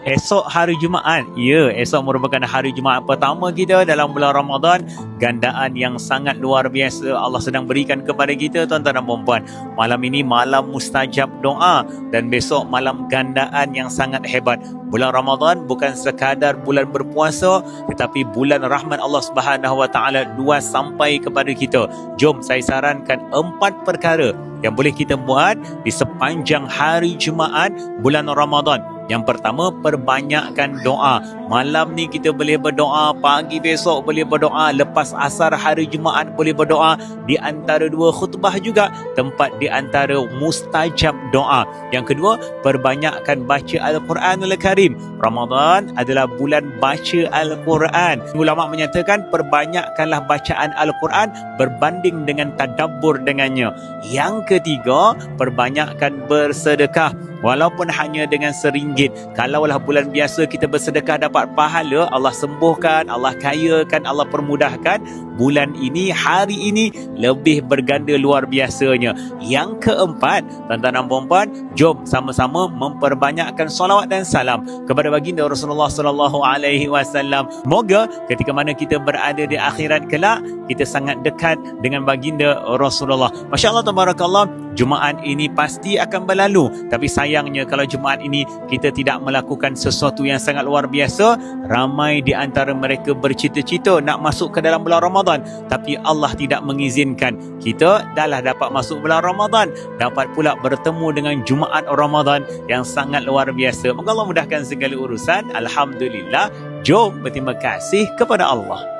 Esok hari Jumaat. Ya, esok merupakan hari Jumaat pertama kita dalam bulan Ramadan. Gandaan yang sangat luar biasa Allah sedang berikan kepada kita, tuan-tuan dan puan-puan. Malam ini malam mustajab doa dan besok malam gandaan yang sangat hebat. Bulan Ramadan bukan sekadar bulan berpuasa, tetapi bulan rahmat Allah Subhanahu Wa Taala luas sampai kepada kita. Jom saya sarankan 4 perkara yang boleh kita buat di sepanjang hari Jumaat bulan Ramadan. Yang pertama, perbanyakkan doa. Malam ni kita boleh berdoa, pagi besok boleh berdoa, lepas asar hari Jumaat boleh berdoa, di antara 2 khutbah juga tempat di antara mustajab doa. Yang kedua, perbanyakkan baca Al-Quranul Karim. Ramadan adalah bulan baca Al-Quran. Ulama menyatakan perbanyakkanlah bacaan Al-Quran berbanding dengan tadabbur dengannya. Yang ketiga, perbanyakkan bersedekah. Walaupun hanya dengan RM1. Kalaulah bulan biasa kita bersedekah dapat pahala, Allah sembuhkan, Allah kayakan, Allah permudahkan. Bulan ini, hari ini lebih berganda luar biasanya. Yang keempat, tuan-tuan dan puan-puan, jom sama-sama memperbanyakkan salawat dan salam kepada baginda Rasulullah sallallahu alaihi wasallam. Moga ketika mana kita berada di akhirat kelak, kita sangat dekat dengan baginda Rasulullah. Masya-Allah, tabarakallah. Jumaat ini pasti akan berlalu, tapi sayangnya kalau Jumaat ini kita tidak melakukan sesuatu yang sangat luar biasa. Ramai di antara mereka bercita-cita nak masuk ke dalam bulan Ramadan, tapi Allah tidak mengizinkan. Kita dahlah dapat masuk bulan Ramadan, dapat pula bertemu dengan Jumaat Ramadan yang sangat luar biasa. Moga Allah mudahkan segala urusan. Alhamdulillah. Jom berterima kasih kepada Allah.